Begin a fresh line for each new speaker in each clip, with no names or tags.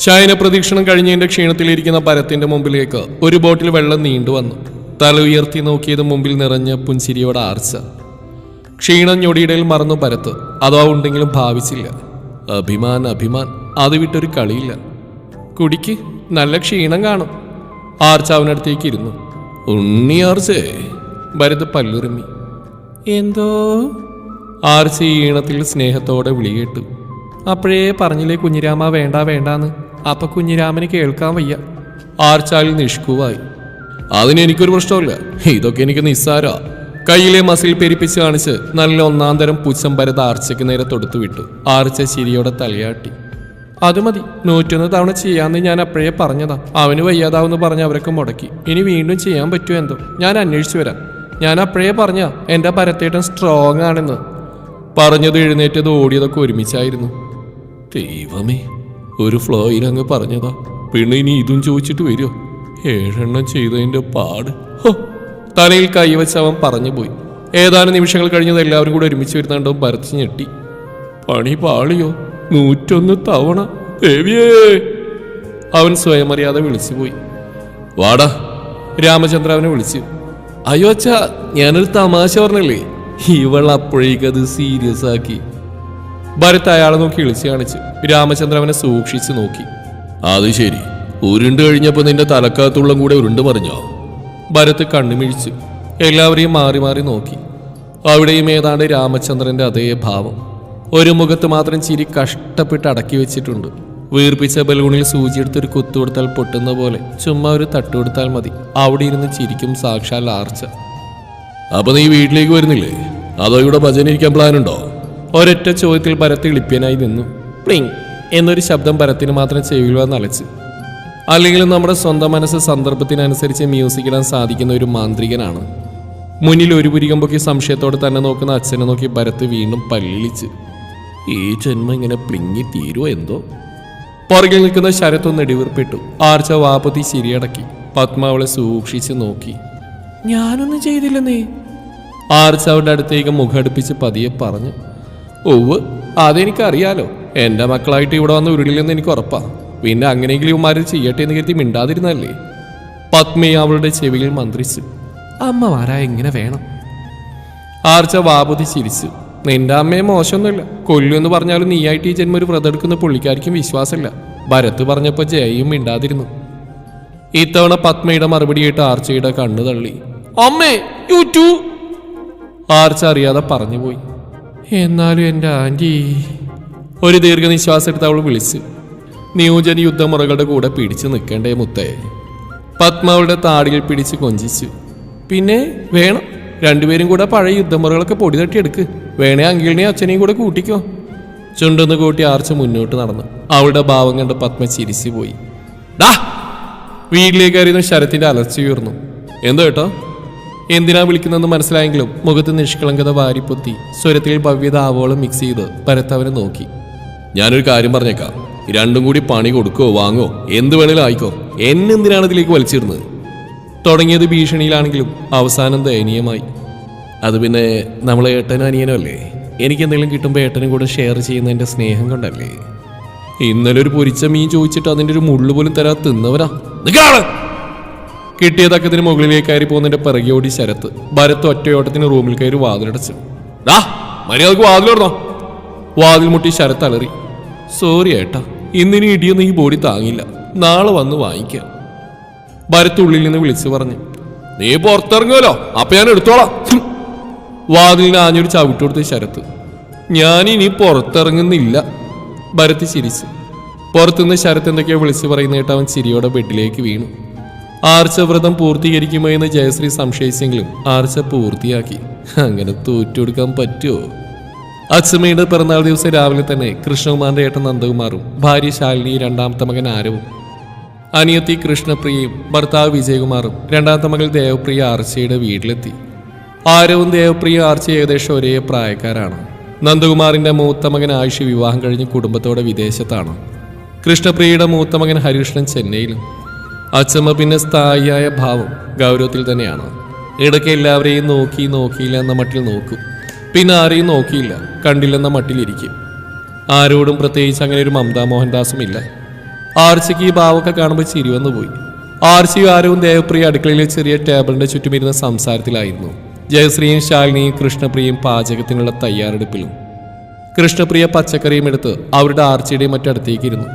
ശയന പ്രദക്ഷിണം കഴിഞ്ഞതിന്റെ ക്ഷീണത്തിലിരിക്കുന്ന ഭരത്തിന്റെ മുമ്പിലേക്ക് ഒരു ബോട്ടിൽ വെള്ളം നീണ്ടുവന്നു. തല ഉയർത്തി നോക്കിയത് മുമ്പിൽ നിറഞ്ഞ പുൻസിരിയോടെ ആർച്ച. ക്ഷീണം ഞൊടിയിടയിൽ മറന്നു ഭരത്ത്. അതോ ഉണ്ടെങ്കിലും ഭാവിച്ചില്ല. അഭിമാൻ അത് വിട്ടൊരു കളിയില്ല. കുടിക്ക്, നല്ല ക്ഷീണം കാണും. ആർച്ച അവനടുത്തേക്ക് ഇരുന്നു. ഉണ്ണി ആർച്ചേ, ഭരത് പല്ലുറുമ്മി. എന്തോ? ആർച്ച ഈ ഈണത്തിൽ സ്നേഹത്തോടെ വിളികേട്ടു. അപ്പോഴേ പറഞ്ഞില്ലേ കുഞ്ഞിരാമ വേണ്ടാന്ന്. അപ്പൊ കുഞ്ഞിരാമന് കേൾക്കാൻ വയ്യ. ആർച്ചാലിൽ നിഷ്കുവായി. അതിനെനിക്കൊരു പ്രശ്നമില്ല, ഇതൊക്കെ എനിക്ക് നിസ്സാരാ. കയ്യിലെ മസിൽ പെരിപ്പിച്ച് കാണിച്ച് നല്ല ഒന്നാം തരം പുച്ഛം ഭരത് ആർച്ചയ്ക്ക് നേരെ തൊടുത്തു വിട്ടു. ആർച്ച ചിരിയോടെ തലയാട്ടി. അത് മതി, 101 തവണ ചെയ്യാന്ന് ഞാൻ അപ്പോഴേ പറഞ്ഞതാ. അവന് വയ്യാതാവെന്ന് പറഞ്ഞ് അവരൊക്കെ മുടക്കി. ഇനി വീണ്ടും ചെയ്യാൻ പറ്റുമോ എന്തോ, ഞാൻ അന്വേഷിച്ചു വരാം. ഞാൻ അപ്പോഴേ പറഞ്ഞ എന്റെ ഭരത്തേട്ടൻ സ്ട്രോങ് ആണെന്ന്. പറഞ്ഞത് എഴുന്നേറ്റത് ഓടിയതൊക്കെ ഒരുമിച്ചായിരുന്നു. ദൈവമേ, ഒരു ഫ്ലോയിൽ അങ്ങ് പറഞ്ഞതാ. പിന്നെ ഇനി ഇതും ചോദിച്ചിട്ട് വരുമോ? 7 എണ്ണം ചെയ്തതിന്റെ പാട്. ഹോ, തലയിൽ കൈവച്ച് അവൻ പറഞ്ഞു പോയി. ഏതാനും നിമിഷങ്ങൾ കഴിഞ്ഞത് എല്ലാവരും കൂടെ ഒരുമിച്ച് വരുന്നുണ്ടോ ഭരത് ഞെട്ടി. പണി പാളിയോ? 101 തവണ ദേവിയേ! അവൻ സ്വയം അറിയാതെ വിളിച്ചുപോയി. വാടാ, രാമചന്ദ്ര അവനെ വിളിച്ചു. അയ്യോ അച്ഛാ, ഞാനൊരു തമാശ പറഞ്ഞല്ലേ. ഇവൾ അപ്പോഴേക്കത് സീരിയസ് ആക്കി. ഭരത് അയാളെ നോക്കി വിളിച്ചു കാണിച്ചു. രാമചന്ദ്ര അവനെ സൂക്ഷിച്ചു നോക്കി. അത് ശരി, ഉരുണ്ട് കഴിഞ്ഞപ്പോ നിന്റെ തലക്കകത്തുള്ളം കൂടെ ഉരുണ്ട് മറിഞ്ഞോ? ഭരത് കണ്ണുമിഴിച്ചു. എല്ലാവരെയും മാറി മാറി നോക്കി. അവിടെയും ഏതാണ്ട് രാമചന്ദ്രന്റെ അതേ ഭാവം. ഒരു മുഖത്ത് മാത്രം ചിരി കഷ്ടപ്പെട്ട് അടക്കി വെച്ചിട്ടുണ്ട്. വീർപ്പിച്ച ബലൂണിൽ സൂചിയെടുത്തൊരു കുത്തുകൊടുത്താൽ പൊട്ടുന്ന പോലെ ചുമ്മാ ഒരു തട്ടുകൊടുത്താൽ മതി. അവിടെ ഇരുന്ന് ചിരിക്കും സാക്ഷാൽ ആർച്ച. അപ്പൊ നീ വീട്ടിലേക്ക് വരുന്നില്ലേ? അതോ ഇവിടെ ഭജന ഇരിക്കാൻ പ്ലാനുണ്ടോ? ഒരൊറ്റ ചോദ്യത്തിൽ ഭരത് ഇളിപ്യനായി നിന്നു. പ്ലിങ് എന്നൊരു ശബ്ദം ഭരത്തിന് മാത്രം ചെവിയിൽ വന്നലച്ച്. അല്ലെങ്കിലും നമ്മുടെ സ്വന്തം മനസ്സ് സന്ദർഭത്തിനനുസരിച്ച് മ്യൂസിക് ഇടാൻ സാധിക്കുന്ന ഒരു മാന്ത്രികനാണ്. മുന്നിൽ ഒരു പുരികം പൊക്കി സംശയത്തോടെ തന്നെ നോക്കുന്ന അച്ഛനെ നോക്കി ഭരത് വീണ്ടും പല്ലിളിച്ച്. ഈ ജന്മം ഇങ്ങനെ പ്ലിങ്ങി തീരുവോ എന്തോ? പുറകിൽ നിൽക്കുന്ന ശരത്തൊന്ന് ഇടിവീർപ്പെട്ടു. ആർച്ച വാപ്പത്തി ശരിയടക്കി. പത്മ അവളെ സൂക്ഷിച്ച് നോക്കി. ഞാനൊന്നും ചെയ്തില്ലെന്നേ. ആർച്ച അവരുടെ അടുത്തേക്ക് മുഖടുപ്പിച്ച് പതിയെ പറഞ്ഞു. ഓവ്, അതെനിക്കറിയാലോ. എന്റെ മക്കളായിട്ട് ഇവിടെ വന്ന് ഉരുളില്ലെന്ന് എനിക്ക് ഉറപ്പാ. പിന്നെ അങ്ങനെയെങ്കിലും ഇവന്മാര് ചെയ്യട്ടെ എന്ന് കരുതി മിണ്ടാതിരുന്നല്ലേ? പത്മയെ അവളുടെ ചെവിയിൽ മന്ത്രിച്ചു. അമ്മമാരാ എങ്ങനെ വേണം? ആർച്ച വാപതി ചിരിച്ചു. നിന്റെ അമ്മയെ മോശമൊന്നുമില്ല. കൊല്ലുമെന്ന് പറഞ്ഞാലും നീയായിട്ട് ഈ ജന്മം ഒരു വ്രതം എടുക്കുന്ന പുള്ളിക്കാർക്കും വിശ്വാസമില്ല. ഭരത് പറഞ്ഞപ്പോ ജയയും മിണ്ടാതിരുന്നു. ഇത്തവണ പത്മയുടെ മറുപടിയായിട്ട് ആർച്ചയുടെ കണ്ണു തള്ളി. അമ്മേ, യു ടു! ആർച്ച അറിയാതെ പറഞ്ഞുപോയി. എന്നാലും എൻ്റെ ആന്റി. ഒരു ദീർഘനിശ്വാസം എടുത്ത് അവൾ വിളിച്ചു. നിയോജന യുദ്ധമുറകളുടെ കൂടെ പിടിച്ചു നിൽക്കേണ്ടേ മുത്തേ? പത്മ അവളുടെ താടിയിൽ പിടിച്ച് കൊഞ്ചിച്ചു. പിന്നെ വേണം, രണ്ടുപേരും കൂടെ പഴയ യുദ്ധമുറകളൊക്കെ പൊടി തട്ടിയെടുക്ക്. വേണേ അങ്കിളിനെയും അച്ഛനെയും കൂടെ കൂട്ടിക്കോ. ചുണ്ടെന്ന് കൂട്ടി ആർച്ച മുന്നോട്ട് നടന്നു. അവളുടെ ഭാവം കണ്ട് പത്മ ചിരിച്ചു പോയി. ഡാ! വീട്ടിലേക്ക് അറിയുന്ന ശരത്തിന്റെ അലർച്ച ഉയർന്നു. എന്തോ കേട്ടോ? എന്തിനാ വിളിക്കുന്നതെന്ന് മനസ്സിലായെങ്കിലും മുഖത്ത് നിഷ്കളങ്കത വാരിപ്പൊത്തി സ്വരത്തിൽ ഭവ്യത ആവോളം മിക്സ് ചെയ്ത് ഭരത് അവനെ നോക്കി. ഞാനൊരു കാര്യം പറഞ്ഞേക്കാം. രണ്ടും കൂടി പണി കൊടുക്കോ വാങ്ങോ എന്ത് വേണേലും ആയിക്കോ. എന്നെന്തിനാണ് ഇതിലേക്ക് വലിച്ചിരുന്നത്? തുടങ്ങിയത് ഭീഷണിയിലാണെങ്കിലും അവസാനം ദയനീയമായി. അത് പിന്നെ നമ്മളെ ഏട്ടനും അനിയനും അല്ലേ. എനിക്കെന്തെങ്കിലും കിട്ടുമ്പോൾ ഏട്ടനും കൂടെ ഷെയർ ചെയ്യുന്ന എൻ്റെ സ്നേഹം കൊണ്ടല്ലേ. ഇന്നലെ ഒരു പൊരിച്ച മീൻ ചോദിച്ചിട്ട് അതിൻ്റെ ഒരു മുള്ളു പോലും തരാ തിന്നവരാ. കിട്ടിയ തക്കത്തിന് മുകളിലേക്ക് കയറി പോകുന്നതിന്റെ പിറകെയോടി ശരത്ത്. ഭരത് ഒറ്റയോട്ടത്തിന് റൂമിൽ കയറി വാതിലടച്ചു. ഡാ, മര്യാദക്ക് വാതിലിടണോ? വാതിൽ മുട്ടി ശരത്ത് അലറി. സോറി ഏട്ടാ, ഇന്നിനി ഇടിയൊന്നും ഈ ബോഡി താങ്ങില്ല. നാളെ വന്ന് വാങ്ങിക്കാം. ഭരത് ഉള്ളിൽ നിന്ന് വിളിച്ചു പറഞ്ഞു. നീ പുറത്തിറങ്ങുമല്ലോ, അപ്പൊ ഞാൻ എടുത്തോളാം. വാതിലിന് ആഞ്ഞൊരു ചവിട്ടുകൊടുത്ത് ശരത്ത്. ഞാനിനി പുറത്തിറങ്ങുന്നില്ല. ഭരത് ചിരിച്ചു. പുറത്തുനിന്ന് ശരത്ത് എന്തൊക്കെയോ വിളിച്ചു പറയുന്നേട്ട് അവൻ ചിരിയോടെ ബെഡിലേക്ക് വീണു. ആർച്ച വ്രതം പൂർത്തീകരിക്കുമോ എന്ന് ജയശ്രീ സംശയിച്ചെങ്കിലും ആർച്ച പൂർത്തിയാക്കി. അങ്ങനെ തോറ്റുകൊടുക്കാൻ പറ്റുമോ? അച്ഛമ്മയുടെ പിറന്നാൾ ദിവസം രാവിലെ തന്നെ കൃഷ്ണകുമാറിന്റെ ഏട്ടൻ നന്ദകുമാറും ഭാര്യ ശാലിനി, രണ്ടാമത്തെ മകൻ ആരവും, അനിയത്തി കൃഷ്ണപ്രിയയും ഭർത്താവ് വിജയകുമാറും രണ്ടാമത്തെ മകൾ ദേവപ്രിയ ആർച്ചയുടെ വീട്ടിലെത്തി. ആരവും ദേവപ്രിയ ആർച്ച ഏകദേശം ഒരേ പ്രായക്കാരാണ്. നന്ദകുമാറിന്റെ മൂത്ത മകൻ ആയുഷ് വിവാഹം കഴിഞ്ഞ് കുടുംബത്തോടെ വിദേശത്താണ്. കൃഷ്ണപ്രിയയുടെ മൂത്ത മകൻ ഹരികൃഷ്ണൻ ചെന്നൈയിലും. അച്ഛമ്മ പിന്നെ സ്ഥായിയായ ഭാവം ഗൗരവത്തിൽ തന്നെയാണ്. ഇടയ്ക്ക് എല്ലാവരെയും നോക്കിയില്ല എന്ന മട്ടിൽ നോക്കും. പിന്നെ ആരെയും നോക്കിയില്ല കണ്ടില്ലെന്ന മട്ടിലിരിക്കും. ആരോടും പ്രത്യേകിച്ച് അങ്ങനെ ഒരു മമതാ മോഹൻദാസും ഇല്ല. ആർച്ചയ്ക്ക് ഈ ഭാവമൊക്കെ കാണുമ്പോൾ ചിരി വന്നു പോയി. ആർച്ചയും ആരവും ദേവപ്രിയ അടുക്കളയിലെ ചെറിയ ടേബിളിന്റെ ചുറ്റുമിരുന്ന സംസാരത്തിലായിരുന്നു. ജയശ്രീയും ശാലിനിയും കൃഷ്ണപ്രിയയും പാചകത്തിനുള്ള തയ്യാറെടുപ്പിലും. കൃഷ്ണപ്രിയ പച്ചക്കറിയും എടുത്ത് അവരുടെ ആർച്ചയുടെയും മറ്റടുത്തേക്ക് ഇരുന്നു.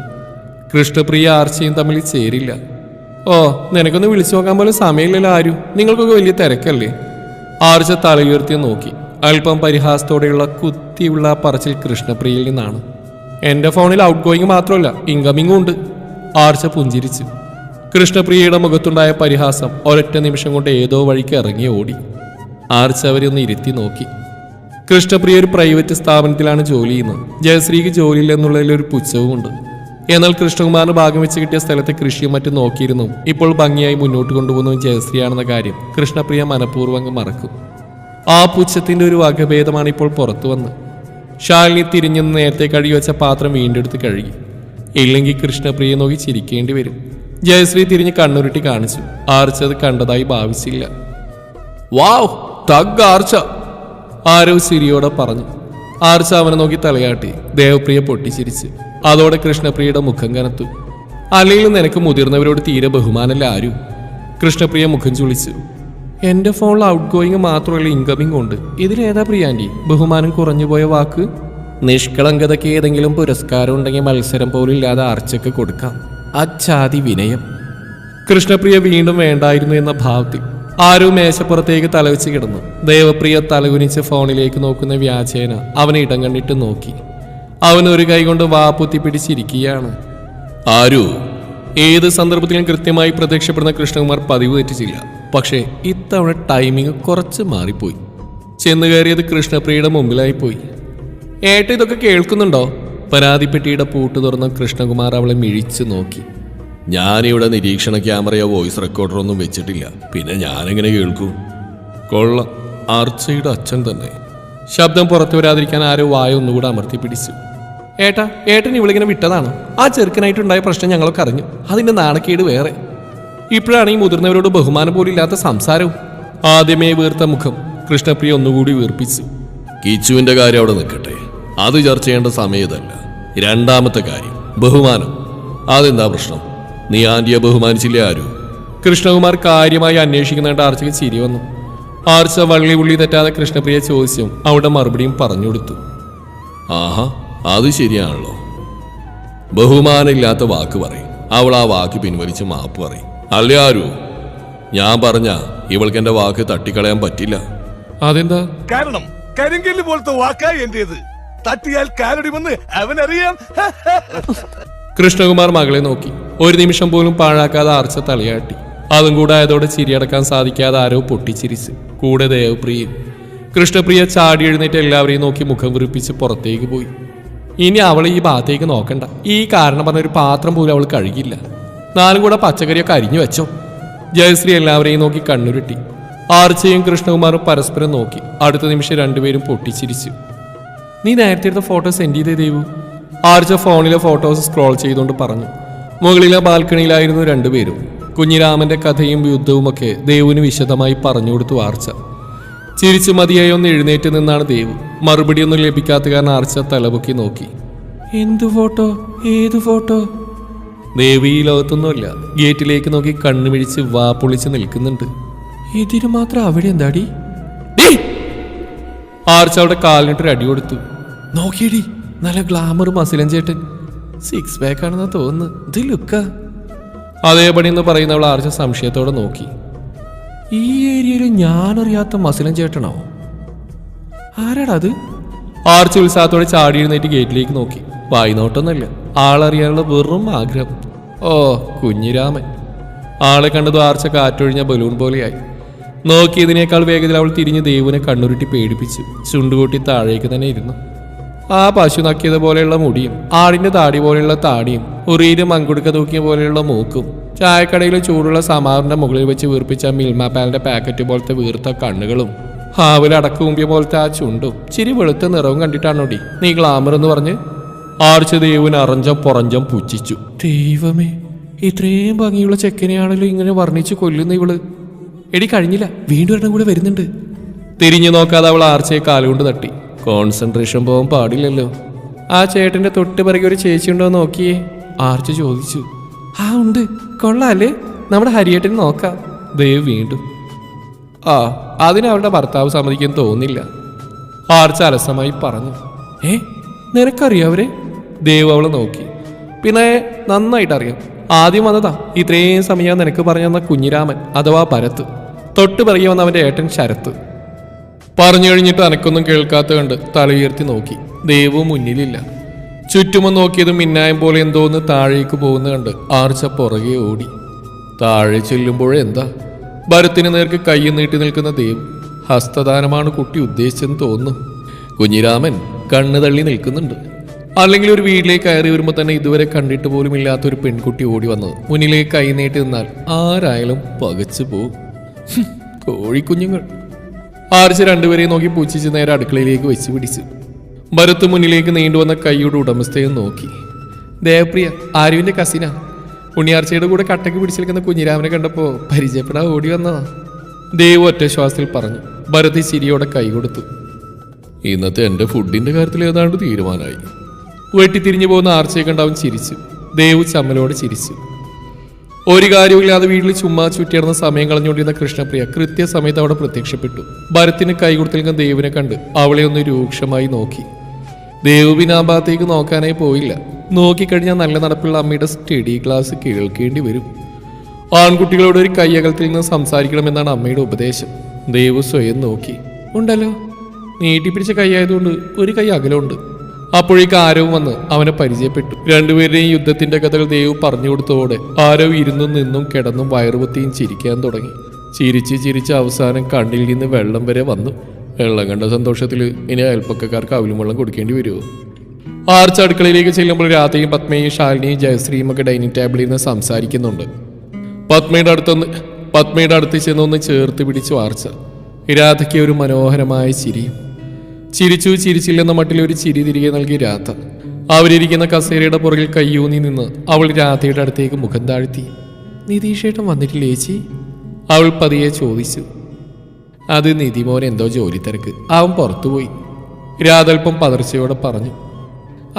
കൃഷ്ണപ്രിയ ആർച്ചയും തമ്മിൽ ചേരില്ല. ഓ, നിനക്കൊന്ന് വിളിച്ചു നോക്കാൻ പോലും സമയമില്ലല്ലോ ആരും, നിങ്ങൾക്കൊക്കെ വലിയ തിരക്കല്ലേ? ആർച്ച തലയുയർത്തി നോക്കി. അല്പം പരിഹാസത്തോടെയുള്ള കുത്തിയുള്ള പറച്ചിൽ കൃഷ്ണപ്രിയയിൽ നിന്നാണ്. എന്റെ ഫോണിൽ ഔട്ട് ഗോയിങ് മാത്രമല്ല, ഇൻകമിങ്ങും ഉണ്ട്. ആർച്ച പുഞ്ചിരിച്ചു. കൃഷ്ണപ്രിയയുടെ മുഖത്തുണ്ടായ പരിഹാസം ഒരൊറ്റ നിമിഷം കൊണ്ട് ഏതോ വഴിക്ക് ഇറങ്ങി ഓടി. ആർച്ച അവരെ ഒന്ന് ഇരുത്തി നോക്കി. കൃഷ്ണപ്രിയ ഒരു പ്രൈവറ്റ് സ്ഥാപനത്തിലാണ് ജോലി ചെയ്യുന്നത്. ജയശ്രീക്ക് ജോലിയില്ലെന്നുള്ളതിൽ ഒരു പുച്ഛവുമുണ്ട്. എന്നാൽ കൃഷ്ണകുമാറിന് ഭാഗം വെച്ച് കിട്ടിയ സ്ഥലത്തെ കൃഷിയും മറ്റും നോക്കിയിരുന്നു ഇപ്പോൾ ഭംഗിയായി മുന്നോട്ട് കൊണ്ടുപോകുന്നതും ജയശ്രീയാണെന്ന കാര്യം കൃഷ്ണപ്രിയ മനഃപൂർവ്വം മറക്കും. ആ പുച്ഛത്തിന്റെ ഒരു വകഭേദമാണ് ഇപ്പോൾ പുറത്തു വന്ന്. ശാലിനി തിരിഞ്ഞു നേരത്തെ കഴുകി വെച്ച പാത്രം വീണ്ടെടുത്ത് കഴുകി. ഇല്ലെങ്കിൽ കൃഷ്ണപ്രിയെ നോക്കി ചിരിക്കേണ്ടി വരും. ജയശ്രീ തിരിഞ്ഞ് കണ്ണുരുട്ടി കാണിച്ചു. ആർച്ച അത് കണ്ടതായി ഭാവിച്ചില്ല. വാവ്, തഗ് ആർച്ച, ആരോ ചിരിയോടെ പറഞ്ഞു. ആർച്ച അവനെ നോക്കി തലയാട്ടി. ദേവപ്രിയ പൊട്ടിച്ചിരിച്ചു. അതോടെ കൃഷ്ണപ്രിയയുടെ മുഖം കനത്തു. അല്ലെങ്കിൽ നിനക്ക് മുതിർന്നവരോട് തീരെ ബഹുമാനല്ല ആരും. കൃഷ്ണപ്രിയ മുഖം ചുളിച്ചു. എന്റെ ഫോണിൽ ഔട്ട് ഗോയിങ് മാത്രമല്ല, ഇൻകമിങ് ഉണ്ട്. ഇതിലേതാ പ്രിയാൻറ്റി ബഹുമാനം കുറഞ്ഞുപോയ വാക്ക്? നിഷ്കളങ്കതയ്ക്ക് ഏതെങ്കിലും പുരസ്കാരം ഉണ്ടെങ്കിൽ മത്സരം പോലും ഇല്ലാതെ ആർച്ചയ്ക്ക് കൊടുക്കാം. അച്ചാതി വിനയം. കൃഷ്ണപ്രിയ വീണ്ടും വേണ്ടായിരുന്നു എന്ന ഭാവത്തിൽ ആരോ മേശപ്പുറത്തേക്ക് തലവെച്ച് കിടന്നു. ദേവപ്രിയ തലകുനിച്ച് ഫോണിലേക്ക് നോക്കുന്ന വ്യാജേന അവനെ ഇടം കണ്ടിട്ട് നോക്കി. അവൻ ഒരു കൈ കൊണ്ട് വാപ്പുത്തി പിടിച്ചിരിക്കുകയാണ്. ആരോ ഏത് സന്ദർഭത്തിലും കൃത്യമായി പ്രത്യക്ഷപ്പെടുന്ന കൃഷ്ണകുമാർ പതിവ് തെറ്റിച്ചില്ല. പക്ഷേ ഇത്തവണ ടൈമിങ് കുറച്ച് മാറിപ്പോയി. ചെന്ന് കയറിയത് കൃഷ്ണപ്രിയയുടെ മുമ്പിലായി പോയി. ഏട്ട ഇതൊക്കെ കേൾക്കുന്നുണ്ടോ? പരാതിപ്പെട്ടിയുടെ പൂട്ട് തുറന്ന കൃഷ്ണകുമാർ അവളെ മിഴിച്ചു നോക്കി. ഞാനിവിടെ നിരീക്ഷണ ക്യാമറയോ വോയിസ് റെക്കോർഡറോ ഒന്നും വെച്ചിട്ടില്ല, പിന്നെ ഞാനെങ്ങനെ കേൾക്കൂ? കൊള്ളാം, ആർച്ചയുടെ അച്ഛൻ തന്നെ. ശബ്ദം പുറത്തു വരാതിരിക്കാൻ ആരോ വായ ഒന്നുകൂടെ അമർത്തി പിടിച്ചു. ഏട്ടൻ ഇവളിങ്ങനെ വിട്ടതാണ്. ആ ചെറുക്കനായിട്ടുണ്ടായ പ്രശ്നം ഞങ്ങളൊക്കെ അറിഞ്ഞു. അതിന്റെ നാണക്കേട് വേറെ. ഇപ്പോഴാണ് ഈ മുതിർന്നവരോട് ബഹുമാനം പോലും ഇല്ലാത്ത സംസാരവും. ആദ്യമേ വീർത്ത മുഖം കൃഷ്ണപ്രിയ ഒന്നുകൂടി വീർപ്പിച്ചു. കിച്ചുവിന്റെ കാര്യം അവിടെ നിൽക്കട്ടെ, അത് ചർച്ച ചെയ്യേണ്ട സമയത്തല്ല. രണ്ടാമത്തെ കാര്യം ബഹുമാനം. അതെന്താ പ്രശ്നം? നീ ആന്റിയെ ബഹുമാനിച്ചില്ലേ ആരോ? കൃഷ്ണകുമാർ കാര്യമായി അന്വേഷിക്കുന്നുണ്ട്. ആർച്ചയ്ക്ക് ചിരി വന്നു. ആർച്ച വള്ളി ഉള്ളി തെറ്റാതെ കൃഷ്ണപ്രിയ ചോദിച്ചു അവിടെ മറുപടിയും പറഞ്ഞു കൊടുത്തു. ആഹാ, അത് ശരിയാണല്ലോ. ബഹുമാനമില്ലാത്ത വാക്ക് പറയും, അവൾ ആ വാക്ക് പിൻവലിച്ച് മാപ്പ് പറയും. അല്ലേ ആരോ? ഞാൻ പറഞ്ഞ ഇവൾക്ക് എന്റെ വാക്ക് തട്ടിക്കളയാൻ പറ്റില്ല. അതെന്താ?
കാരണം കരിങ്കല്ല് പോലത്തെ വാക്കായി എന്റേത്. തട്ടിയാൽ കാലടിമെന്ന് അവനറിയാം.
കൃഷ്ണകുമാർ മകളെ നോക്കി. ഒരു നിമിഷം പോലും പാഴാക്കാതെ ആർച്ച തലയാട്ടി. അതും കൂടെ ആയതോടെ ചിരിയടക്കാൻ സാധിക്കാതെ ആരോ പൊട്ടിച്ചിരിച്ച്. കൂടെ ദേവപ്രിയയും. കൃഷ്ണപ്രിയ ചാടി എഴുന്നേറ്റ് എല്ലാവരെയും നോക്കി മുഖം വിറിപ്പിച്ച് പുറത്തേക്ക് പോയി. ഇനി അവൾ ഈ ഭാഗത്തേക്ക് നോക്കണ്ട. ഈ കാരണം പറഞ്ഞൊരു പാത്രം പോലും അവൾ കഴുകില്ല. നാലും കൂടെ പച്ചക്കറിയൊക്കെ അരിഞ്ഞു വെച്ചോ. ജയശ്രീ എല്ലാവരെയും നോക്കി കണ്ണുരുട്ടി. ആർച്ചയും കൃഷ്ണകുമാറും പരസ്പരം നോക്കി. അടുത്ത നിമിഷം രണ്ടുപേരും പൊട്ടിച്ചിരിച്ചു. നീ നേരത്തെ എടുത്ത ഫോട്ടോ സെൻഡ് ചെയ്തേ ദേവു? ആർച്ച ഫോണിലെ ഫോട്ടോസ് സ്ക്രോൾ ചെയ്തുകൊണ്ട് പറഞ്ഞു. മുകളിലെ ബാൽക്കണിയിലായിരുന്നു രണ്ടുപേരും. കുഞ്ഞിരാമന്റെ കഥയും യുദ്ധവുമൊക്കെ ദേവുവിന് വിശദമായി പറഞ്ഞു കൊടുത്തു ആർച്ച. ചിരിച്ചു മതിയായി ഒന്ന് എഴുന്നേറ്റ് നിന്നാണ് ദേവു. മറുപടിയൊന്നും ലഭിക്കാത്ത കാരണം ആർച്ച തലപൊക്കി നോക്കി. എന്തു ഫോട്ടോ? ഏത് ഫോട്ടോ? ദേവു ഈ ലോകത്തൊന്നുമല്ല. ഗേറ്റിലേക്ക് നോക്കി കണ്ണുമിഴിച്ച് വാ പൊളിച്ച് നിൽക്കുന്നുണ്ട്. ഇതിന് മാത്രം അവിടെ എന്താടി? ആർച്ച അവിടെ കാലിനിട്ടൊരു അടി കൊടുത്തു. നോക്കിയടി, നല്ല ഗ്ലാമർ മസിലൻ ചേട്ടൻ. 6 പാക്ക് ആണെന്നാ തോന്നുന്നു. ഇത് ലുക്ക. അതേപടി എന്ന് പറയുന്നവൾ ആർച്ച സംശയത്തോടെ നോക്കി. ഈ ഏരിയയിൽ ഞാനറിയാത്ത മസിലൻ ചേട്ടനോ? ആരാടാ അത്? ആർച്ച ഉത്സാഹത്തോടെ ചാടി എഴുന്നേറ്റ് ഗേറ്റിലേക്ക് നോക്കി. വായിനോട്ടൊന്നുമില്ല, ആളറിയാനുള്ള വെറും ആഗ്രഹം. ഓ, കുഞ്ഞിരാമൻ. ആളെ കണ്ടതും ആർച്ച കാറ്റൊഴിഞ്ഞ ബലൂൺ പോലെയായി. നോക്കിയതിനേക്കാൾ വേഗത്തിൽ അവൾ തിരിഞ്ഞ് ദേവുവിനെ കണ്ണുരുട്ടി പേടിപ്പിച്ചു. ചുണ്ടുകൂട്ടി താഴേക്ക് തന്നെ ഇരുന്നു. ആ പശു നക്കിയത് പോലെയുള്ള മുടിയും ആടിന്റെ താടി പോലെയുള്ള താടിയും ഉറിയില് മങ്കുടുക്ക തൂക്കിയ പോലെയുള്ള മൂക്കും ചായക്കടയിൽ ചൂടുള്ള സമാറിന്റെ മുകളിൽ വെച്ച് വീർപ്പിച്ച മിൽമ പാലിന്റെ പാക്കറ്റ് പോലത്തെ വീർത്ത കണ്ണുകളും ഹാവിൽ അടക്കുമ്പിയ പോലത്തെ ആ ചുണ്ടും ചിരി വെളുത്ത നിറവും കണ്ടിട്ടാണോടി നീ ഗ്ലാമർ എന്ന് പറഞ്ഞ്? ആർച്ച ദേവുവിന് അറഞ്ചം പുറഞ്ചം പുച്ഛിച്ചു. ദൈവമേ, ഇത്രയും ഭംഗിയുള്ള ചെക്കനെയാണല്ലോ ഇങ്ങനെ വർണ്ണിച്ച് കൊല്ലുന്ന ഇവള്. എടി കഴിഞ്ഞില്ല, വീണ്ടും ഒരെണ്ണം കൂടെ വരുന്നുണ്ട്. തിരിഞ്ഞു നോക്കാതെ അവൾ ആർച്ചയെ കാലുകൊണ്ട് തട്ടി. കോൺസെൻട്രേഷൻ പോകാൻ പാടില്ലല്ലോ. ആ ചേട്ടന്റെ തൊട്ട് പിറകെ ഒരു ചേച്ചി ഉണ്ടോ നോക്കിയേ? ആർച്ച ചോദിച്ചു. ആ ഉണ്ട്, കൊള്ളാല്ലേ, നമ്മുടെ ഹരിയേട്ടന് നോക്കാം. ദേവ് വീണ്ടും. ആ അതിന് അവരുടെ ഭർത്താവ് സമ്മതിക്കാൻ തോന്നില്ല. ആർച്ച അലസമായി പറഞ്ഞു. നിനക്കറിയാവരെ? ദേവ് അവളെ നോക്കി. പിന്നെ നന്നായിട്ട് അറിയാം. ആദ്യം വന്നതാ. ഇത്രയും സമയം നിനക്ക് പറഞ്ഞു തന്ന കുഞ്ഞിരാമൻ അഥവാ ഭരത്ത്. തൊട്ട് പിറകെ വന്ന അവന്റെ ഏട്ടൻ ശരത്ത്. പറഞ്ഞു കഴിഞ്ഞിട്ട് അനക്കൊന്നും കേൾക്കാത്ത കണ്ട് തല ഉയർത്തി നോക്കി. ദേവ് മുന്നിലില്ല. ചുറ്റുമൊന്ന് നോക്കിയതും മിന്നായം പോലെ എന്തോന്ന് താഴേക്ക് പോകുന്ന കണ്ട് ആർച്ച പുറകെ ഓടി. താഴെ ചെല്ലുമ്പോഴെന്താ, ഭരത്തിന് നേർക്ക് കൈ നീട്ടി നിൽക്കുന്ന ദേവ്. ഹസ്തദാനമാണ് കുട്ടി ഉദ്ദേശിച്ചെന്ന് തോന്നുന്നു. കുഞ്ഞിരാമൻ കണ്ണു തള്ളി നിൽക്കുന്നുണ്ട്. അല്ലെങ്കിൽ ഒരു വീട്ടിലേക്ക് കയറി വരുമ്പോൾ തന്നെ ഇതുവരെ കണ്ടിട്ട് പോലും ഇല്ലാത്ത ഒരു പെൺകുട്ടി ഓടി വന്നത് മുന്നിലേക്ക് കൈ നീട്ടി നിന്നാൽ ആരായാലും പകച്ചു പോവും. കോഴിക്കുഞ്ഞുങ്ങൾ. ആർച്ച രണ്ടുപേരെയും നോക്കി പൂച്ചിച്ച് നേരെ അടുക്കളയിലേക്ക് വെച്ച് പിടിച്ചു. ഭരത്ത് മുന്നിലേക്ക് നീണ്ടുവന്ന കൈയുടെ ഉടമസ്ഥയെ നോക്കി. ദേവപ്രിയ ആരുവിന്റെ കസിനാ. ഉണ്ണിയാർച്ചയുടെ കൂടെ കട്ടക്ക് പിടിച്ചെടുക്കുന്ന കുഞ്ഞിരാമനെ കണ്ടപ്പോ പരിചയപ്പെടാൻ ഓടി വന്നതാ. ദേവ് ഒറ്റ ശ്വാസത്തിൽ പറഞ്ഞു. ഭരത് ചിരിയോടെ കൈ കൊടുത്തു. ഇന്നത്തെ എന്റെ ഫുഡിന്റെ കാര്യത്തിൽ ഏതാണ്ട് തീരുമാനമായി. വെട്ടിത്തിരിഞ്ഞു പോകുന്ന ആർച്ചയെ കണ്ട് അവൻ ചിരിച്ചു. ദേവ് ചമ്മലോടെ ചിരിച്ചു. ഒരു കാര്യമില്ലാതെ വീട്ടിൽ ചുമ്മാ ചുറ്റിയിടുന്ന സമയം കളഞ്ഞുകൊണ്ടിരുന്ന കൃഷ്ണപ്രിയ കൃത്യസമയത്ത് അവിടെ പ്രത്യക്ഷപ്പെട്ടു. ഭരത്തിന് കൈ കൊടുത്തു നിൽക്കുന്ന ദേവിനെ കണ്ട് അവളെ ഒന്ന് രൂക്ഷമായി നോക്കി. ദേവ് പിന്നെ ആ ഭാഗത്തേക്ക് നോക്കാനായി പോയില്ല. നോക്കിക്കഴിഞ്ഞാൽ നല്ല നടപ്പുള്ള അമ്മയുടെ സ്റ്റഡി ക്ലാസ് കേൾക്കേണ്ടി വരും. ആൺകുട്ടികളോട് ഒരു കൈയകലത്തിൽ നിന്ന് സംസാരിക്കണമെന്നാണ് അമ്മയുടെ ഉപദേശം. ദേവ് സ്വയം നോക്കി. ഉണ്ടല്ലോ, നീട്ടിപ്പിടിച്ച കൈയായതുകൊണ്ട് ഒരു കൈ അകലമുണ്ട്. അപ്പോഴേക്ക് ആരവും വന്ന് അവനെ പരിചയപ്പെട്ടു. രണ്ടുപേരുടെയും യുദ്ധത്തിന്റെ കഥകൾ ദേവ് പറഞ്ഞു കൊടുത്തതോടെ ആരവ് ഇരുന്നും നിന്നും കിടന്നും വയറുപത്തിയും ചിരിക്കാൻ തുടങ്ങി. ചിരിച്ച് ചിരിച്ച് അവസാനം കണ്ണിൽ നിന്ന് വെള്ളം വരെ വന്നു. വെള്ളം കണ്ട സന്തോഷത്തിൽ ഇനി അയൽപ്പക്കക്കാർക്ക് അവലും വെള്ളം കൊടുക്കേണ്ടി വരുമോ? ആർച്ച അടുക്കളയിലേക്ക് ചെല്ലുമ്പോൾ രാധയും പത്മയും ശാലിനിയും ജയശ്രീയും ഒക്കെ ഡൈനിങ് ടേബിളിൽ നിന്ന് സംസാരിക്കുന്നുണ്ട്. പത്മയുടെ അടുത്ത് ചെന്നൊന്ന് ചേർത്ത് പിടിച്ചു ആർച്ച. രാധയ്ക്ക് ഒരു മനോഹരമായ ചിരിയും. ചിരിച്ചു ചിരിച്ചില്ലെന്ന മട്ടിൽ ഒരു ചിരി തിരികെ നൽകി രാധ. അവരിയ്ക്കുന്ന കസേരയുടെ പുറകിൽ കയ്യൂന്നി നിന്ന് അവൾ രാധയുടെ അടുത്തേക്ക് മുഖം താഴ്ത്തി. നിതീഷേട്ടൻ വന്നിട്ടില്ലേ ചേച്ചി? അവൾ പതിയെ ചോദിച്ചു. അത് നിധിമോൻ എന്തോ ജോലി തിരക്ക്, അവൻ പുറത്തുപോയി. രാധ അല്പം പതർച്ചയോടെ പറഞ്ഞു.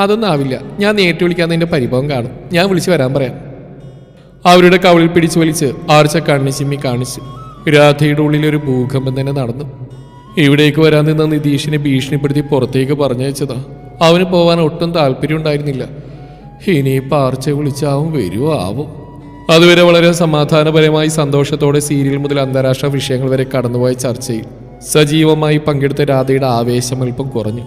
അതൊന്നും ആവില്ല, ഞാൻ നേരിട്ട് വിളിക്കാൻ നിന്റെ പരിഭവം കാണും. ഞാൻ വിളിച്ചു വരാൻ പറയാം. അവരുടെ കവളിൽ പിടിച്ചു വലിച്ച് ആർച്ച കണ്ണി ചിമ്മി കാണിച്ചു. രാധയുടെ ഉള്ളിൽ ഒരു ഭൂകമ്പം തന്നെ നടന്നു. ഇവിടേക്ക് വരാൻ നിന്ന നിതീഷിനെ ഭീഷണിപ്പെടുത്തി പുറത്തേക്ക് പറഞ്ഞയച്ചതാ. അവന് പോവാൻ ഒട്ടും താല്പര്യം ഉണ്ടായിരുന്നില്ല. ഇനിയിപ്പോൾ ആർച്ച വിളിച്ച് അവൻ വരുമോ ആവോ? അതുവരെ വളരെ സമാധാനപരമായി സന്തോഷത്തോടെ സീരിയൽ മുതൽ അന്താരാഷ്ട്ര വിഷയങ്ങൾ വരെ കടന്നുപോയ ചർച്ചയിൽ സജീവമായി പങ്കെടുത്ത രാധയുടെ ആവേശം അല്പം കുറഞ്ഞു.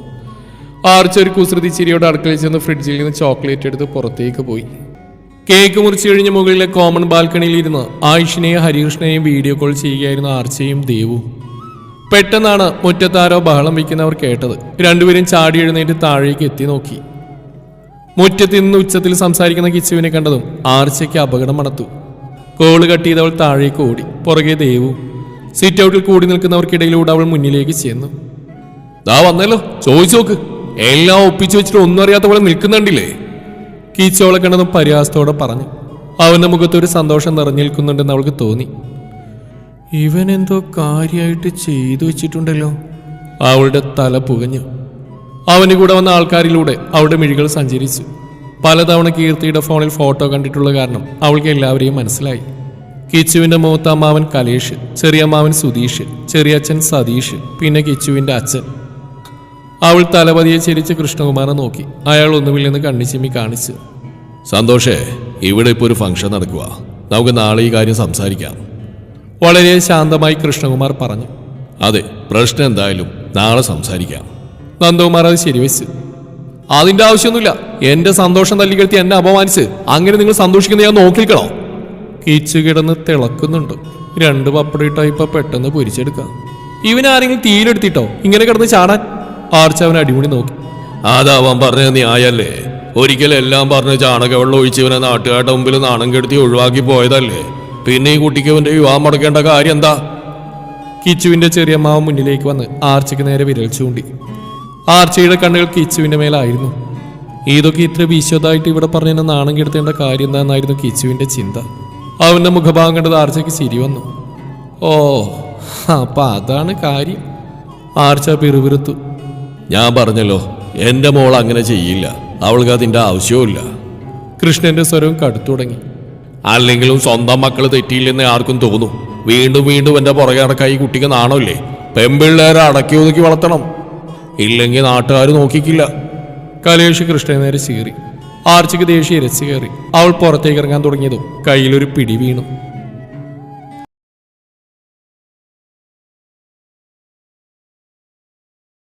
ആർച്ച ഒരു കുസൃതി ചിരിയോടെ അടുക്കളയിൽ ചെന്ന് ഫ്രിഡ്ജിൽ നിന്ന് ചോക്ലേറ്റ് എടുത്ത് പുറത്തേക്ക് പോയി. കേക്ക് മുറിച്ചു കഴിഞ്ഞ് മുകളിലെ കോമൺ ബാൽക്കണിയിൽ ഇരുന്ന് ആയുഷിനെയും ഹരികൃഷ്ണനെയും വീഡിയോ കോൾ ചെയ്യുകയായിരുന്ന ആർച്ചയും ദേവും. പെട്ടെന്നാണ് മുറ്റത്താരോ ബഹളം വയ്ക്കുന്നവർ കേട്ടത്. രണ്ടുപേരും ചാടി എഴുന്നേറ്റ് താഴേക്ക് എത്തി നോക്കി. മുറ്റത്ത് നിന്ന് ഉച്ചത്തിൽ സംസാരിക്കുന്ന കിച്ചുവിനെ കണ്ടതും ആർച്ചയ്ക്ക് അപകടം മണത്തു. കോള് കട്ട് ചെയ്തവൾ താഴേക്ക് ഓടി. പുറകെ ദേവും. സിറ്റ് ഔട്ടിൽ കൂടി നിൽക്കുന്നവർക്കിടയിലൂടെ അവൾ മുന്നിലേക്ക് ചെന്നു. ദാ വന്നല്ലോ, ചോദിച്ചു നോക്ക്. എല്ലാം ഒപ്പിച്ചു വെച്ചിട്ട് ഒന്നും അറിയാത്ത പോലെ നിൽക്കുന്നുണ്ടില്ലേ? കിച്ചോളെ കണ്ടതും പരിഹാസത്തോടെ പറഞ്ഞു. അവന്റെ മുഖത്ത് ഒരു സന്തോഷം നിറഞ്ഞു നിൽക്കുന്നുണ്ടെന്ന് അവൾക്ക് തോന്നി. ഇവൻ എന്തോ കാര്യമായിട്ട് ചെയ്തു വെച്ചിട്ടുണ്ടല്ലോ. അവളുടെ തല പുകഞ്ഞു. അവന് കൂടെ വന്ന ആൾക്കാരിലൂടെ അവളുടെ മിഴികൾ സഞ്ചരിച്ചു. പലതവണ കീർത്തിയുടെ ഫോണിൽ ഫോട്ടോ കണ്ടിട്ടുള്ള കാരണം അവൾക്ക് എല്ലാവരെയും മനസ്സിലായി. കിച്ചുവിന്റെ മൂത്ത അമ്മാവൻ കലേഷ്, ചെറിയമ്മാവൻ സുധീഷ്, ചെറിയച്ഛൻ സതീഷ്, പിന്നെ കിച്ചുവിന്റെ അച്ഛൻ. അവൾ തലപതിയെ ചിരിച്ച് കൃഷ്ണകുമാരനെ നോക്കി. അയാൾ ഒന്നുമില്ലെന്ന് കണ്ണിച്ചിമ്മി കാണിച്ചു. സന്തോഷേ, ഇവിടെ ഇപ്പോൾ ഒരു ഫംഗ്ഷൻ നടക്കുക. നമുക്ക് നാളെ ഈ കാര്യം സംസാരിക്കാം. വളരെ ശാന്തമായി കൃഷ്ണകുമാർ പറഞ്ഞു. അതെ, പ്രശ്നം എന്തായാലും നാളെ സംസാരിക്കാം. നന്ദകുമാർ അത് ശരിവെച്ച്. അതിന്റെ ആവശ്യമൊന്നുമില്ല. എന്റെ സന്തോഷം തല്ലിക്കെടുത്തി എന്നെ അപമാനിച്ച് അങ്ങനെ നിങ്ങൾ സന്തോഷിക്കുന്ന ഞാൻ നോക്കിക്കണോ? കിച്ചു കിടന്ന് തിളക്കുന്നുണ്ട്. 2 പപ്പടയിട്ടാ ഇപ്പൊ പെട്ടെന്ന് പൊരിച്ചെടുക്കാം. ഇവനാരെങ്കിലും തീയിലെടുത്തിട്ടോ ഇങ്ങനെ കിടന്ന് ചാടാൻ? ആർച്ചവൻ അടിമുടി നോക്കി. അതാവാൻ പറഞ്ഞ ന്യായല്ലേ? ഒരിക്കലും എല്ലാം പറഞ്ഞ് ചാണകവെള്ളം ഒഴിച്ചവനെ നാട്ടുകാരുടെ മുമ്പിൽ നാണം കെടുത്തി ഒഴിവാക്കി പോയതല്ലേ? പിന്നെ ഈ കുട്ടിക്ക് അവന്റെ വിവാഹം മുടക്കേണ്ട കാര്യം എന്താ? കിച്ചുവിന്റെ ചെറിയ അമ്മാവൻ മുന്നിലേക്ക് വന്ന് ആർച്ചയ്ക്ക് നേരെ വിരൽ ചൂണ്ടി. ആർച്ചയുടെ കണ്ണുകൾ കിച്ചുവിന്റെ മേലായിരുന്നു. ഇതൊക്കെ ഇത്ര വിശ്വതായിട്ട് ഇവിടെ പറഞ്ഞ നാണം കെടുത്തേണ്ട കാര്യം എന്താണെന്നായിരുന്നു കിച്ചുവിന്റെ ചിന്ത. അവന്റെ മുഖഭാഗം കണ്ടത് ആർച്ചയ്ക്ക് ചിരി വന്നു. ഓ, അപ്പൊ അതാണ് കാര്യം. ആർച്ച പിറുപിറുത്തു. ഞാൻ പറഞ്ഞല്ലോ, എന്റെ മോൾ അങ്ങനെ ചെയ്യില്ല. അവൾക്ക് അതിന്റെ ആവശ്യവുമില്ല. കൃഷ്ണന്റെ സ്വരവും കടുത്തു തുടങ്ങി. അല്ലെങ്കിലും സ്വന്തം മക്കൾ തെറ്റിയില്ലെന്ന് ആർക്കും തോന്നും. വീണ്ടും വീണ്ടും എന്റെ പുറകെ നടക്കായി കുട്ടിക്ക് നാണമില്ലേ? പെമ്പിള്ളേരെ അടക്കി ഒതുക്കി വളർത്തണം, ഇല്ലെങ്കിൽ നാട്ടുകാർ നോക്കിക്കില്ല. കലേഷ് കൃഷ്ണനെ നേരെ ചീറി. ആർച്ചയ്ക്ക് ദേഷ്യം ഇരച്ചു കയറി. അവൾ പുറത്തേക്ക് ഇറങ്ങാൻ തുടങ്ങിയതും കയ്യിലൊരു പിടി വീണു.